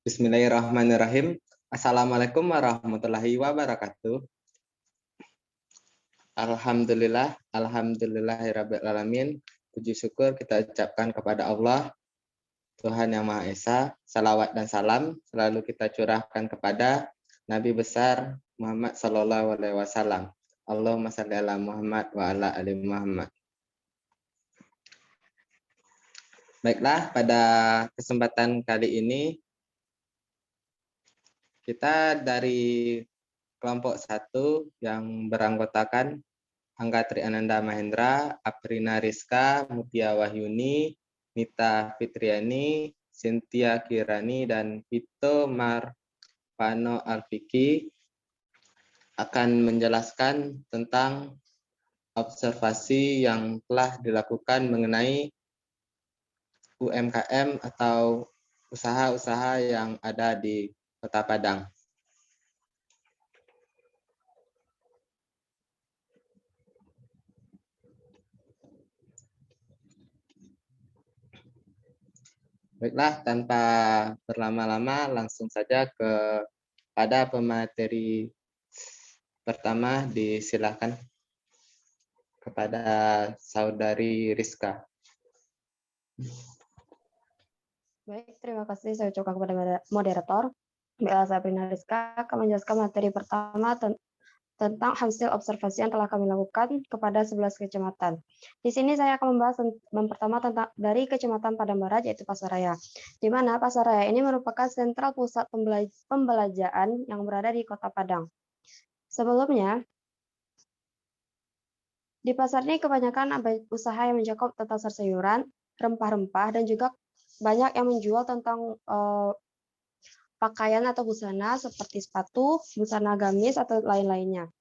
Bismillahirrahmanirrahim. Assalamualaikum warahmatullahi wabarakatuh. Alhamdulillahirrabbilalamin. Puji syukur kita ucapkan kepada Allah, Tuhan Yang Maha Esa. Salawat dan salam selalu kita curahkan kepada Nabi besar Muhammad Sallallahu Alaihi Wasallam. Allahumma shalli ala Muhammad wa ala ali Muhammad. Baiklah, pada kesempatan kali ini kita dari kelompok 1 yang beranggotakan Angga Triananda Mahendra, Aprina Rizka, Mutia Wahyuni, Nita Fitriani, Cynthia Kirani, dan Vito Marvano Alfiki akan menjelaskan tentang observasi yang telah dilakukan mengenai UMKM atau usaha-usaha yang ada di Kota Padang. Baiklah, tanpa berlama-lama langsung saja pada pemateri pertama, disilakan kepada Saudari Rizka. Baik, terima kasih saya ucapkan kepada moderator. Saya Aprina Rizka akan menjelaskan materi pertama tentang hasil observasi yang telah kami lakukan kepada 11 kecamatan. Di sini saya akan membahas pertama tentang dari Kecamatan Padang Barat, yaitu Pasaraya, di mana Pasaraya ini merupakan sentral pusat pembelanjaan yang berada di Kota Padang. Sebelumnya, di pasar ini kebanyakan usaha yang mencakup tentang sayuran, rempah-rempah, dan juga banyak yang menjual tentang pakaian atau busana seperti sepatu, busana gamis, atau lain-lainnya.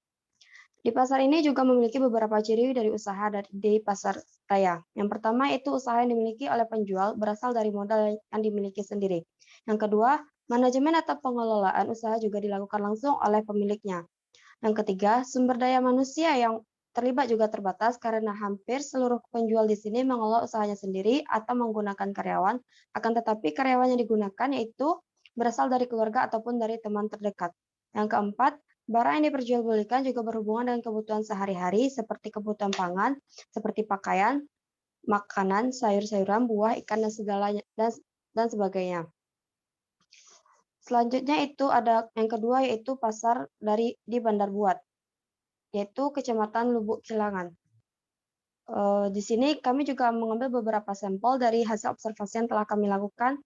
Di pasar ini juga memiliki beberapa ciri dari usaha di pasar raya. Yang pertama itu usaha yang dimiliki oleh penjual berasal dari modal yang dimiliki sendiri. Yang kedua, manajemen atau pengelolaan usaha juga dilakukan langsung oleh pemiliknya. Yang ketiga, sumber daya manusia yang terlibat juga terbatas karena hampir seluruh penjual di sini mengelola usahanya sendiri atau menggunakan karyawan, akan tetapi karyawan yang digunakan yaitu berasal dari keluarga ataupun dari teman terdekat. Yang keempat, barang yang diperjualbelikan juga berhubungan dengan kebutuhan sehari-hari seperti kebutuhan pangan, seperti pakaian, makanan, sayur-sayuran, buah, ikan, dan segalanya dan sebagainya. Selanjutnya itu ada yang kedua yaitu pasar di Bandar Buat, yaitu Kecamatan Lubuk Kilangan. Di sini kami juga mengambil beberapa sampel dari hasil observasi yang telah kami lakukan.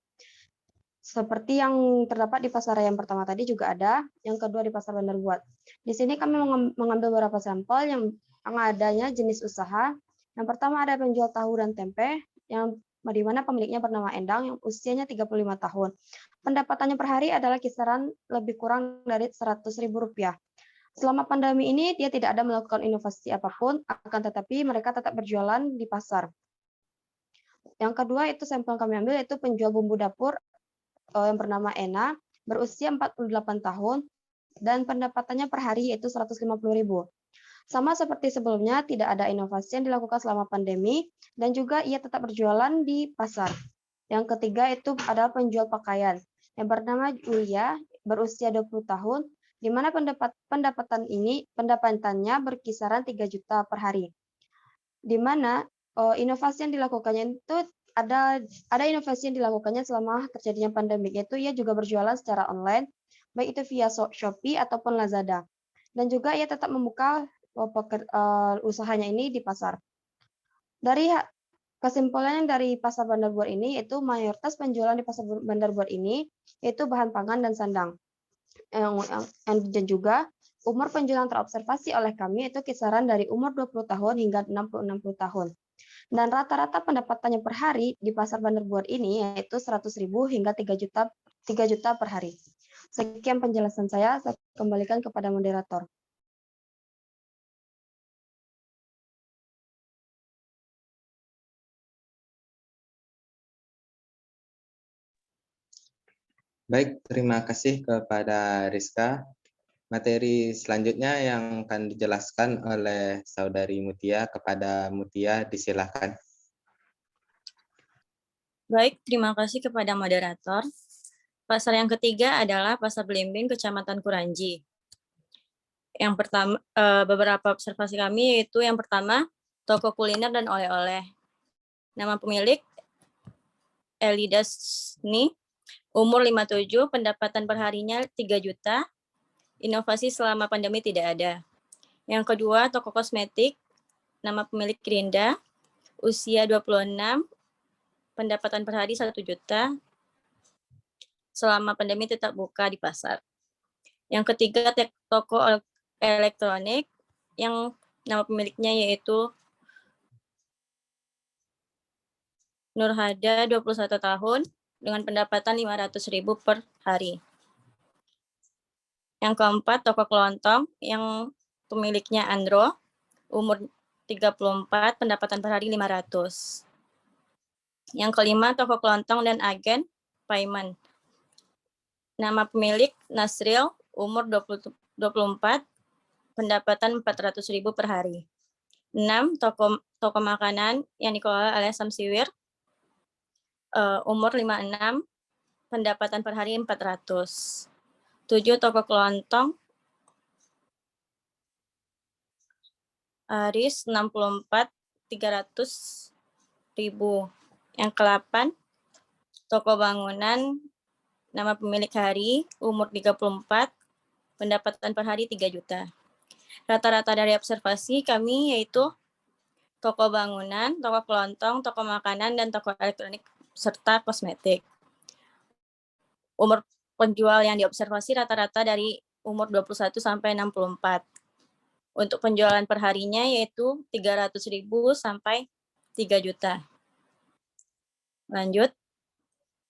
Seperti yang terdapat di pasar yang pertama tadi juga ada, yang kedua di pasar Bandar Buat. Di sini kami mengambil beberapa sampel yang adanya jenis usaha. Yang pertama ada penjual tahu dan tempe, yang di mana pemiliknya bernama Endang, yang usianya 35 tahun. Pendapatannya per hari adalah kisaran lebih kurang dari Rp100.000. Selama pandemi ini, dia tidak ada melakukan inovasi apapun, akan tetapi mereka tetap berjualan di pasar. Yang kedua itu sampel kami ambil, yaitu penjual bumbu dapur yang bernama Ena, berusia 48 tahun, dan pendapatannya per hari yaitu Rp150.000. Sama seperti sebelumnya, tidak ada inovasi yang dilakukan selama pandemi, dan juga ia tetap berjualan di pasar. Yang ketiga itu adalah penjual pakaian, yang bernama Julia, berusia 20 tahun, di mana pendapatannya berkisaran 3 juta per hari. Di mana inovasi yang dilakukannya itu ada inovasi yang dilakukannya selama terjadinya pandemi, yaitu ia juga berjualan secara online, baik itu via Shopee ataupun Lazada. Dan juga ia tetap membuka usahanya ini di pasar. Dari kesimpulannya dari pasar Bandar Buat ini, yaitu mayoritas penjualan di pasar Bandar Buat ini, yaitu bahan pangan dan sandang. Dan juga umur penjualan terobservasi oleh kami itu kisaran dari umur 20 tahun hingga 60 tahun. Dan rata-rata pendapatannya per hari di pasar Bandar Buat ini yaitu 100.000 hingga 3 juta per hari. Sekian penjelasan saya kembalikan kepada moderator. Baik, terima kasih kepada Rizka. Materi selanjutnya yang akan dijelaskan oleh Saudari Mutia, kepada Mutia disilakan. Baik, terima kasih kepada moderator. Pasar yang ketiga adalah Pasar Belimbing, Kecamatan Kuranji. Yang pertama, beberapa observasi kami yaitu yang pertama, toko kuliner dan oleh-oleh. Nama pemilik, Elidasni, umur 57, pendapatan perharinya 3 juta, inovasi selama pandemi tidak ada. Yang kedua, toko kosmetik, nama pemilik Rinda, usia 26, pendapatan per hari 1 juta, selama pandemi tetap buka di pasar. Yang ketiga, toko elektronik, yang nama pemiliknya yaitu Nurhada, 21 tahun, dengan pendapatan 500.000 per hari. Yang keempat, toko kelontong, yang pemiliknya Andro, umur 34, pendapatan per hari 500. Yang kelima, toko kelontong dan agen, Paiman. Nama pemilik Nasril, umur 24, pendapatan 400.000 per hari. 6, toko makanan yang dikelola oleh Samsiwir, umur 56, pendapatan per hari 400. 7, toko kelontong, Aris 64, 300.000. Yang ke-8, toko bangunan, nama pemilik Hari, umur 34, pendapatan per hari 3 juta. Rata-rata dari observasi kami yaitu toko bangunan, toko kelontong, toko makanan, dan toko elektronik, serta kosmetik. Umur penjual yang diobservasi rata-rata dari umur 21 sampai 64. Untuk penjualan perharinya yaitu 300.000 sampai 3 juta. Lanjut,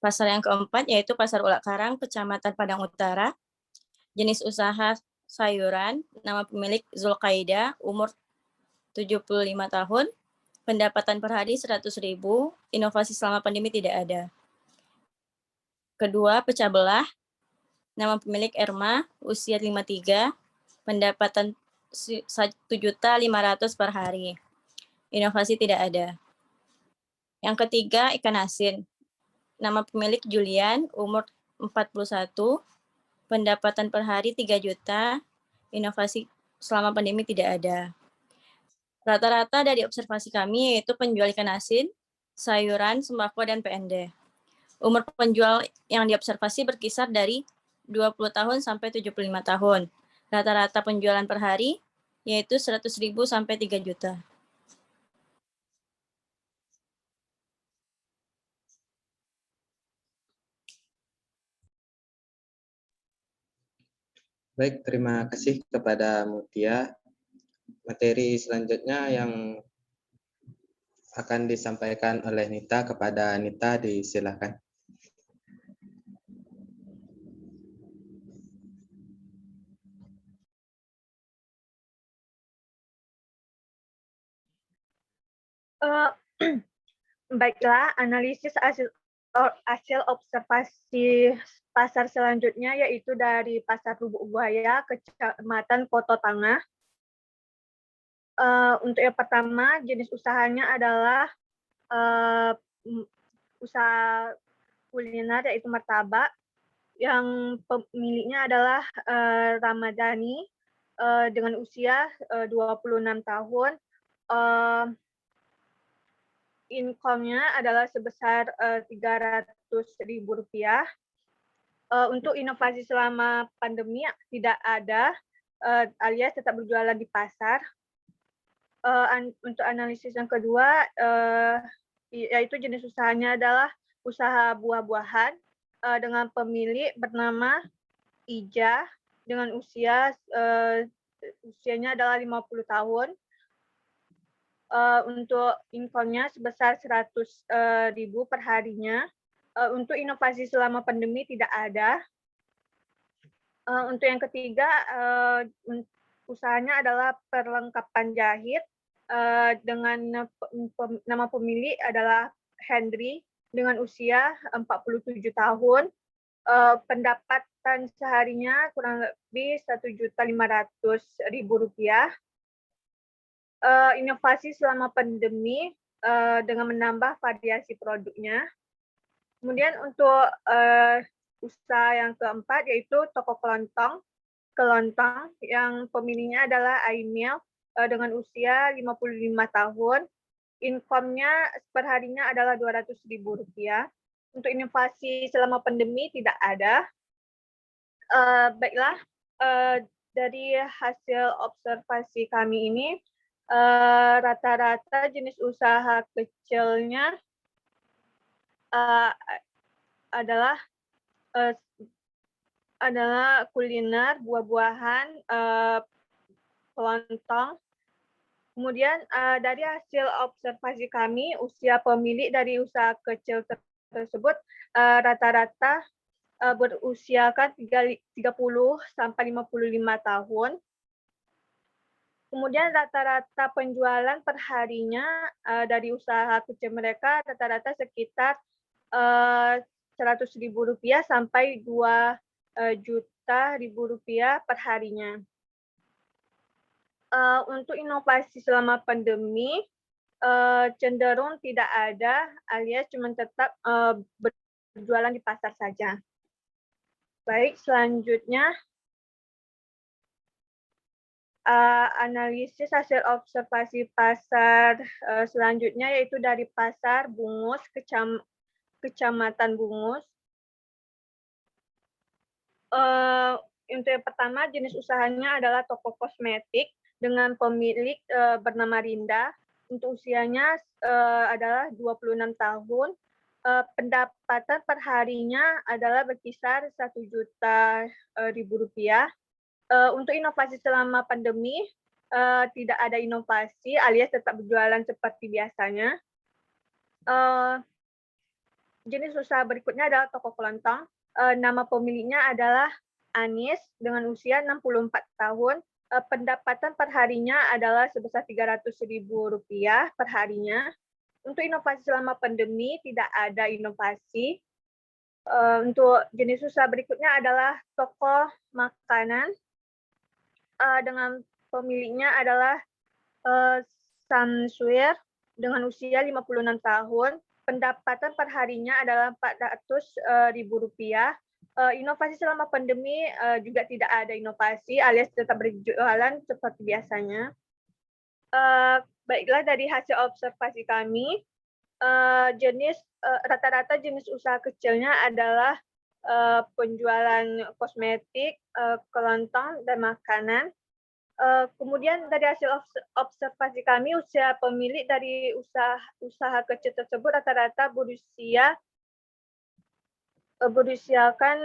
pasar yang keempat yaitu Pasar Ulak Karang, Kecamatan Padang Utara. Jenis usaha sayuran, nama pemilik Zulkaida, umur 75 tahun, pendapatan per hari 100.000, inovasi selama pandemi tidak ada. Kedua, pecah belah, nama pemilik Erma, usia 53, pendapatan 1.500.000 per hari. Inovasi tidak ada. Yang ketiga, ikan asin. Nama pemilik Julian, umur 41, pendapatan per hari 3 juta, inovasi selama pandemi tidak ada. Rata-rata dari observasi kami yaitu penjual ikan asin, sayuran, sembako, dan PND. Umur penjual yang diobservasi berkisar dari 20 tahun sampai 75 tahun. Rata-rata penjualan per hari yaitu 100.000 sampai 3 juta. Baik, terima kasih kepada Mutia. Materi selanjutnya yang akan disampaikan oleh Nita, kepada Nita disilakan. Baiklah, analisis hasil observasi pasar selanjutnya yaitu dari Pasar Lubuk Buaya, Kecamatan Koto Tangah. Untuk yang pertama, jenis usahanya adalah usaha kuliner yaitu martabak, yang pemiliknya adalah Ramadhani dengan usia 26 tahun. Income-nya adalah sebesar Rp300.000. Untuk inovasi selama pandemi tidak ada, alias tetap berjualan di pasar. Untuk analisis yang kedua, yaitu jenis usahanya adalah usaha buah-buahan dengan pemilik bernama Ija dengan usianya adalah 50 tahun. Untuk income-nya sebesar 100.000 per harinya. Untuk inovasi selama pandemi tidak ada. Untuk yang ketiga, usahanya adalah perlengkapan jahit dengan nama pemilik adalah Henry dengan usia 47 tahun. Pendapatan seharinya kurang lebih Rp1.500.000. Inovasi selama pandemi dengan menambah variasi produknya. Kemudian untuk usaha yang keempat yaitu toko kelontong yang pemiliknya adalah Aimil dengan usia 55 tahun. Income-nya perharinya adalah Rp200.000. Untuk inovasi selama pandemi tidak ada. Baiklah, dari hasil observasi kami ini, rata-rata jenis usaha kecilnya adalah kuliner, buah-buahan, kelontong. Kemudian dari hasil observasi kami, usia pemilik dari usaha kecil tersebut rata-rata berusiakan 30 sampai 55 tahun. Kemudian rata-rata penjualan perharinya dari usaha kecil mereka rata-rata sekitar Rp100.000 sampai Rp2.000.000 perharinya. Untuk inovasi selama pandemi cenderung tidak ada, alias cuma tetap berjualan di pasar saja. Baik, selanjutnya analisis hasil observasi pasar selanjutnya yaitu dari pasar Bungus, Kecamatan Bungus. Untuk yang pertama, jenis usahanya adalah toko kosmetik dengan pemilik bernama Rinda. Untuk usianya adalah 26 tahun. Pendapatan perharinya adalah berkisar Rp1.000.000. Untuk inovasi selama pandemi, tidak ada inovasi alias tetap berjualan seperti biasanya. Jenis usaha berikutnya adalah toko kelontong. Nama pemiliknya adalah Anis dengan usia 64 tahun. Pendapatan perharinya adalah sebesar Rp300.000 perharinya. Untuk inovasi selama pandemi tidak ada inovasi. Untuk jenis usaha berikutnya adalah toko makanan dengan pemiliknya adalah Samswir dengan usia 56 tahun. Pendapatan perharinya adalah Rp400.000. Inovasi selama pandemi juga tidak ada inovasi alias tetap berjualan seperti biasanya. Baiklah, dari hasil observasi kami, rata-rata jenis usaha kecilnya adalah penjualan kosmetik, kelontong, dan makanan. Kemudian dari hasil observasi kami, usia pemilik dari usaha kecil tersebut rata-rata berusiakan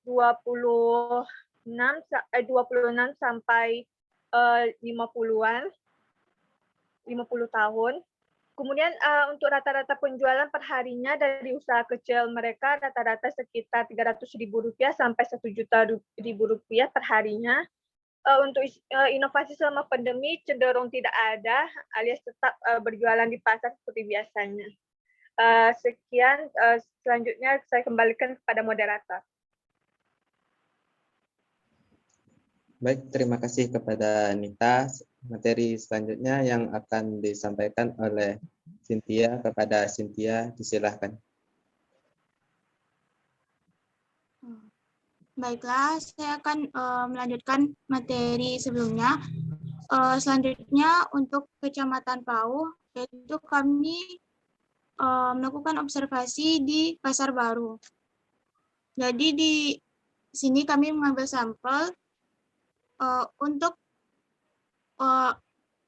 26 sampai 50 tahun. Kemudian untuk rata-rata penjualan perharinya dari usaha kecil mereka rata-rata sekitar Rp300.000 sampai Rp1.000.000 perharinya. Untuk inovasi selama pandemi cenderung tidak ada, alias tetap berjualan di pasar seperti biasanya. Sekian, selanjutnya saya kembalikan kepada moderator. Baik, terima kasih kepada Nita. Materi selanjutnya yang akan disampaikan oleh Cynthia. Kepada Cynthia, disilahkan. Baiklah, saya akan melanjutkan materi sebelumnya. Selanjutnya untuk Kecamatan Pauh, yaitu kami melakukan observasi di Pasar Baru. Jadi di sini kami mengambil sampel untuk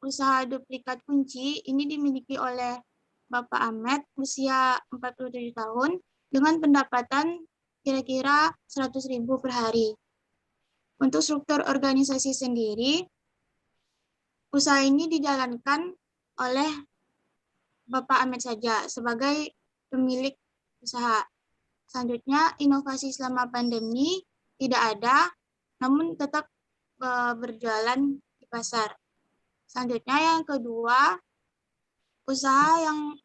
usaha duplikat kunci ini dimiliki oleh Bapak Ahmed, usia 47 tahun, dengan pendapatan kira-kira Rp100.000 per hari. Untuk struktur organisasi sendiri, usaha ini dijalankan oleh Bapak Ahmed saja sebagai pemilik usaha. Selanjutnya, inovasi selama pandemi tidak ada, namun tetap berjualan di pasar. Selanjutnya yang kedua, usaha yang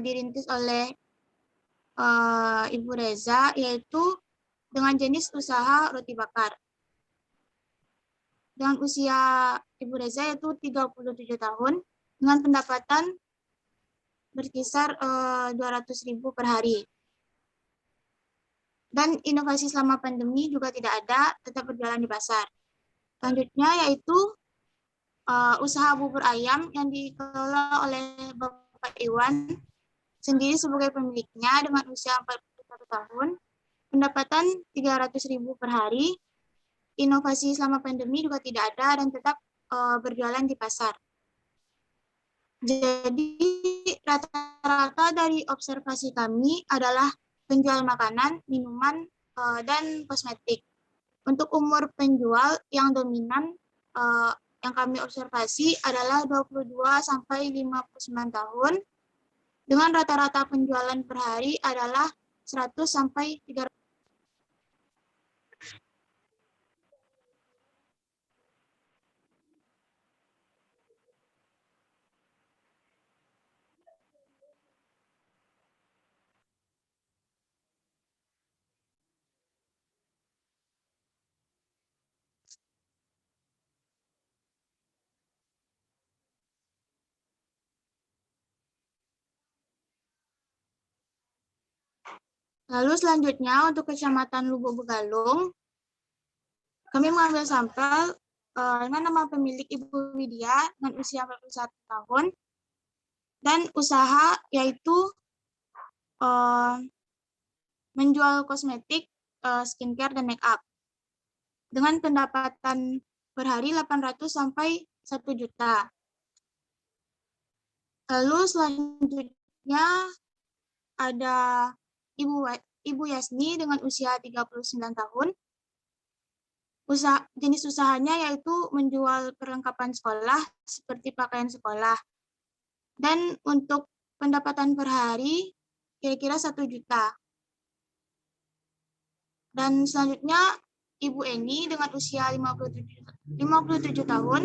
dirintis oleh Ibu Reza, yaitu dengan jenis usaha roti bakar. Dengan usia Ibu Reza yaitu 37 tahun, dengan pendapatan berkisar Rp200.000 per hari. Dan inovasi selama pandemi juga tidak ada, tetap berjalan di pasar. Selanjutnya yaitu usaha bubur ayam yang dikelola oleh Bapak Iwan sendiri sebagai pemiliknya dengan usia 41 tahun, pendapatan 300.000 per hari, inovasi selama pandemi juga tidak ada dan tetap berjualan di pasar. Jadi rata-rata dari observasi kami adalah penjual makanan, minuman, dan kosmetik. Untuk umur penjual yang dominan yang kami observasi adalah 22 sampai 59 tahun dengan rata-rata penjualan per hari adalah 100 sampai 300. Lalu selanjutnya untuk Kecamatan Lubuk Begalung, kami mengambil sampel dengan nama pemilik Ibu Widya dengan usia 41 tahun dan usaha yaitu menjual kosmetik, skincare, dan make up dengan pendapatan per hari 800 sampai 1 juta. Lalu selanjutnya ada Ibu Yasni dengan usia 39 tahun. Jenis usahanya yaitu menjual perlengkapan sekolah seperti pakaian sekolah. Dan untuk pendapatan per hari kira-kira 1 juta. Dan selanjutnya Ibu Eni dengan usia 57 tahun.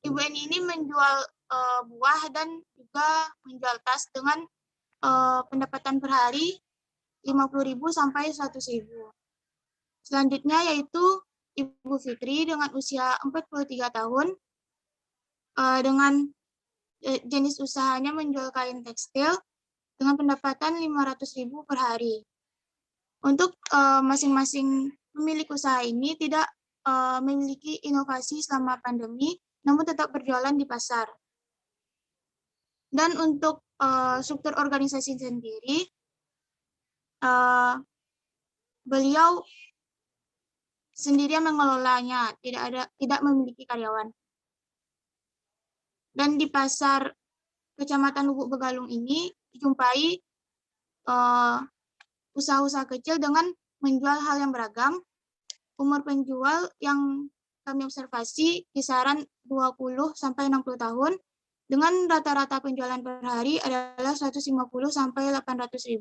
Ibu Eni ini menjual buah dan juga menjual tas dengan pendapatan per hari 50.000 sampai 100.000. Selanjutnya yaitu Ibu Fitri dengan usia 43 tahun dengan jenis usahanya menjual kain tekstil dengan pendapatan 500.000 per hari. Untuk masing-masing pemilik usaha ini tidak memiliki inovasi selama pandemi, namun tetap berjualan di pasar. Dan untuk struktur organisasi sendiri, beliau sendirian mengelolanya, tidak memiliki karyawan. Dan di pasar Kecamatan Lubuk Begalung ini dijumpai usaha-usaha kecil dengan menjual hal yang beragam. Umur penjual yang kami observasi kisaran 20 sampai 60 tahun dengan rata-rata penjualan per hari adalah 150 sampai 800.000.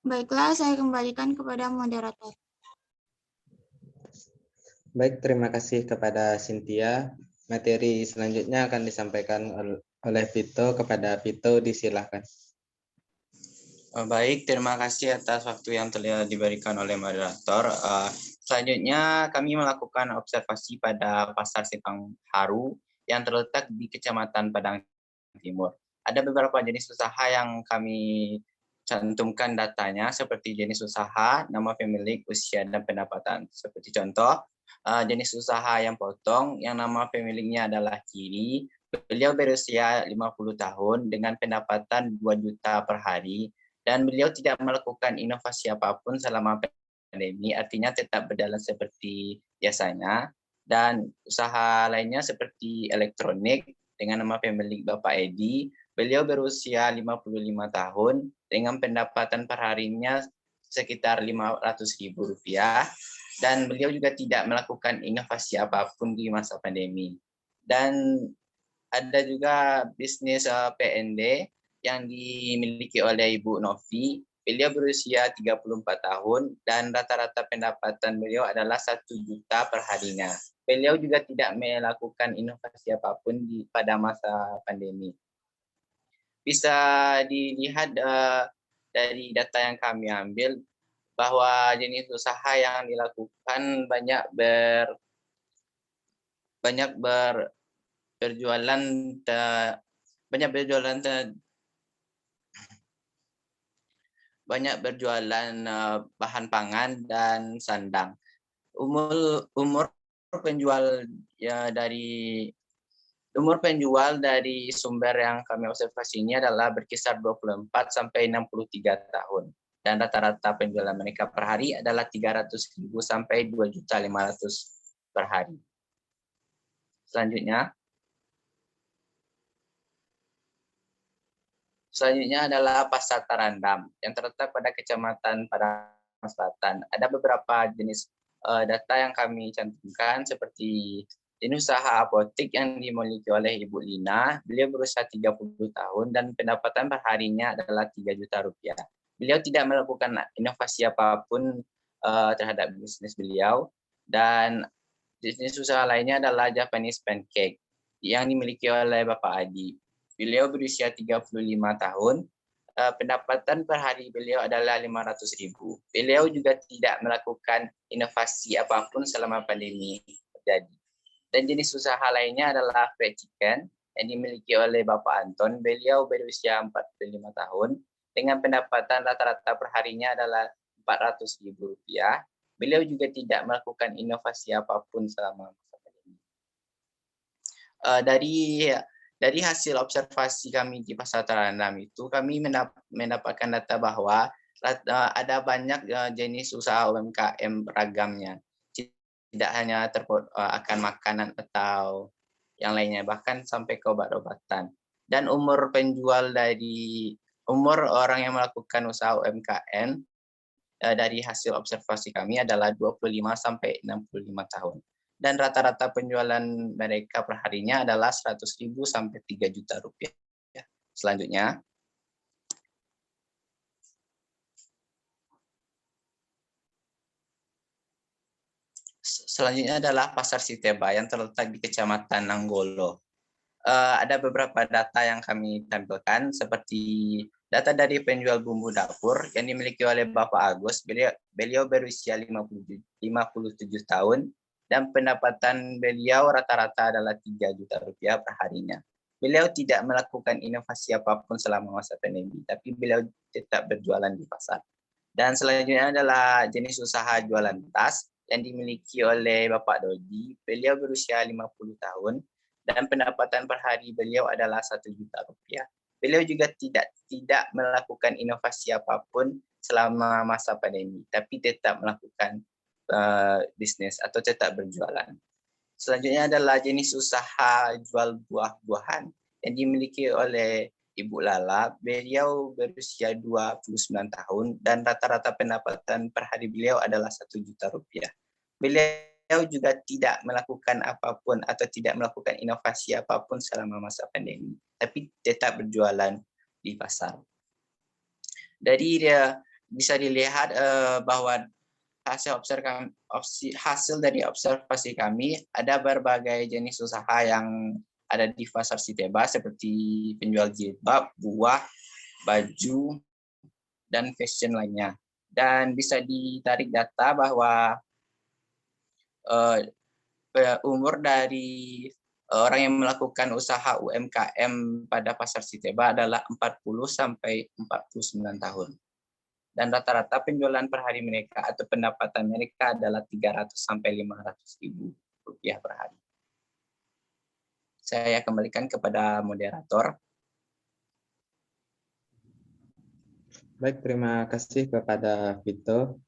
Baiklah, saya kembalikan kepada moderator. Baik, terima kasih kepada Cynthia. Materi selanjutnya akan disampaikan oleh Vito. Kepada Vito, disilahkan. Baik, terima kasih atas waktu yang telah diberikan oleh moderator. Selanjutnya kami melakukan observasi pada Pasar Simpang Haru yang terletak di Kecamatan Padang Timur. Ada beberapa jenis usaha yang kami cantumkan datanya seperti jenis usaha, nama pemilik, usia, dan pendapatan. Seperti contoh, jenis usaha yang potong yang nama pemiliknya adalah Kiri. Beliau berusia 50 tahun dengan pendapatan 2 juta per hari dan beliau tidak melakukan inovasi apapun selama pandemi, artinya tetap berjalan seperti biasanya. Dan usaha lainnya seperti elektronik dengan nama pemilik Bapak Edi. Beliau berusia 55 tahun dengan pendapatan per harinya sekitar Rp500.000 dan beliau juga tidak melakukan inovasi apapun di masa pandemi. Dan ada juga bisnis PND yang dimiliki oleh Ibu Novi. Beliau berusia 34 tahun dan rata-rata pendapatan beliau adalah 1 juta per harinya. Beliau juga tidak melakukan inovasi apapun pada masa pandemi. Bisa dilihat dari data yang kami ambil bahwa jenis usaha yang dilakukan banyak berjualan banyak berjualan bahan pangan dan sandang. Umur penjual dari sumber yang kami observasi ini adalah berkisar 24 sampai 63 tahun. Dan rata-rata penjualan mereka per hari adalah 300.000 sampai 2.500.000 per hari. Selanjutnya adalah Pasar Tarandam yang terletak pada Kecamatan Padang Selatan. Ada beberapa jenis data yang kami cantumkan seperti jenis usaha apotik yang dimiliki oleh Ibu Lina. Beliau berusia 30 tahun dan pendapatan perharinya adalah 3 juta rupiah. Beliau tidak melakukan inovasi apapun terhadap bisnis beliau, dan jenis usaha lainnya adalah Japanese Pancake yang dimiliki oleh Bapak Adi. Beliau berusia 35 tahun. Pendapatan per hari beliau adalah 500.000. Beliau juga tidak melakukan inovasi apapun selama pandemi terjadi. Dan jenis usaha lainnya adalah fried chicken yang dimiliki oleh Bapak Anton. Beliau berusia 45 tahun dengan pendapatan rata-rata per harinya adalah 400.000 rupiah. Beliau juga tidak melakukan inovasi apapun selama masa pandemi. Dari hasil observasi kami di Pasar Tarandam itu, kami mendapatkan data bahwa ada banyak jenis usaha UMKM ragamnya. Tidak hanya akan makanan atau yang lainnya, bahkan sampai ke obat-obatan. Dan umur orang yang melakukan usaha UMKM dari hasil observasi kami adalah 25 sampai 65 tahun. Dan rata-rata penjualan mereka per harinya adalah 100.000 sampai 3 juta rupiah. Selanjutnya. Selanjutnya adalah Pasar Siteba yang terletak di Kecamatan Nanggolo. Ada beberapa data yang kami tampilkan seperti data dari penjual bumbu dapur yang dimiliki oleh Bapak Agus. Beliau berusia 57 tahun. Dan pendapatan beliau rata-rata adalah 3 juta rupiah per harinya. Beliau tidak melakukan inovasi apapun selama masa pandemi, tapi beliau tetap berjualan di pasar. Dan selanjutnya adalah jenis usaha jualan tas yang dimiliki oleh Bapak Dodi. Beliau berusia 50 tahun dan pendapatan per hari beliau adalah 1 juta rupiah. Beliau juga tidak melakukan inovasi apapun selama masa pandemi, tapi tetap melakukan bisnis atau tetap berjualan. Selanjutnya adalah jenis usaha jual buah-buahan yang dimiliki oleh Ibu Lala. Beliau berusia 29 tahun dan rata-rata pendapatan per hari beliau adalah 1 juta rupiah. Beliau juga tidak melakukan apapun atau tidak melakukan inovasi apapun selama masa pandemi, tapi tetap berjualan di pasar. Dari dia bisa dilihat bahwa hasil dari observasi kami ada berbagai jenis usaha yang ada di Pasar Siteba seperti penjual jilbab, buah, baju, dan fashion lainnya. Dan bisa ditarik data bahwa umur dari orang yang melakukan usaha UMKM pada Pasar Siteba adalah 40 sampai 49 tahun. Dan rata-rata penjualan per hari mereka atau pendapatan mereka adalah 300 sampai 500.000 rupiah per hari. Saya kembalikan kepada moderator. Baik, terima kasih kepada Vito.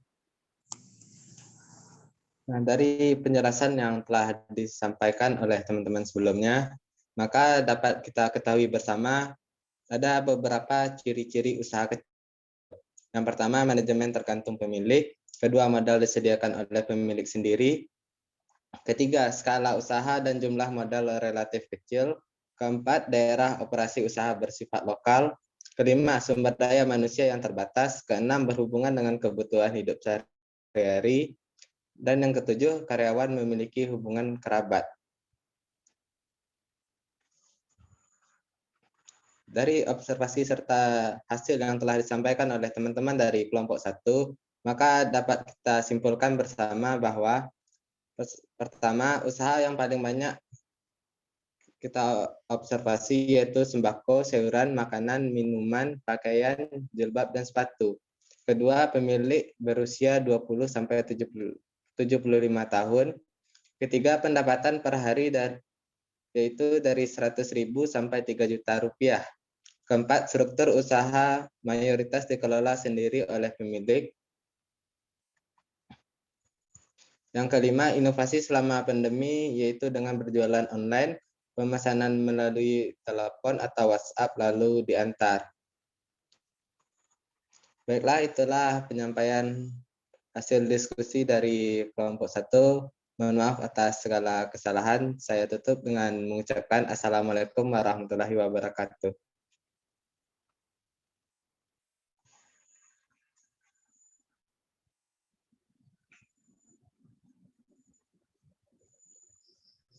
Nah, dari penjelasan yang telah disampaikan oleh teman-teman sebelumnya, maka dapat kita ketahui bersama ada beberapa ciri-ciri usaha kecil. Yang pertama, manajemen tergantung pemilik. Kedua, modal disediakan oleh pemilik sendiri. Ketiga, skala usaha dan jumlah modal relatif kecil. Keempat, daerah operasi usaha bersifat lokal. Kelima, sumber daya manusia yang terbatas. Keenam, berhubungan dengan kebutuhan hidup sehari-hari. Dan yang ketujuh, karyawan memiliki hubungan kerabat. Dari observasi serta hasil yang telah disampaikan oleh teman-teman dari kelompok 1, maka dapat kita simpulkan bersama bahwa pertama, usaha yang paling banyak kita observasi yaitu sembako, sayuran, makanan, minuman, pakaian, jilbab, dan sepatu. Kedua, pemilik berusia 20 sampai 75 tahun. Ketiga, pendapatan per hari yaitu dari 100.000 sampai 3 juta rupiah. Keempat, struktur usaha mayoritas dikelola sendiri oleh pemilik. Yang kelima, inovasi selama pandemi yaitu dengan berjualan online, pemesanan melalui telepon atau WhatsApp lalu diantar. Baiklah, itulah penyampaian hasil diskusi dari kelompok 1. Mohon maaf atas segala kesalahan. Saya tutup dengan mengucapkan Assalamualaikum warahmatullahi wabarakatuh.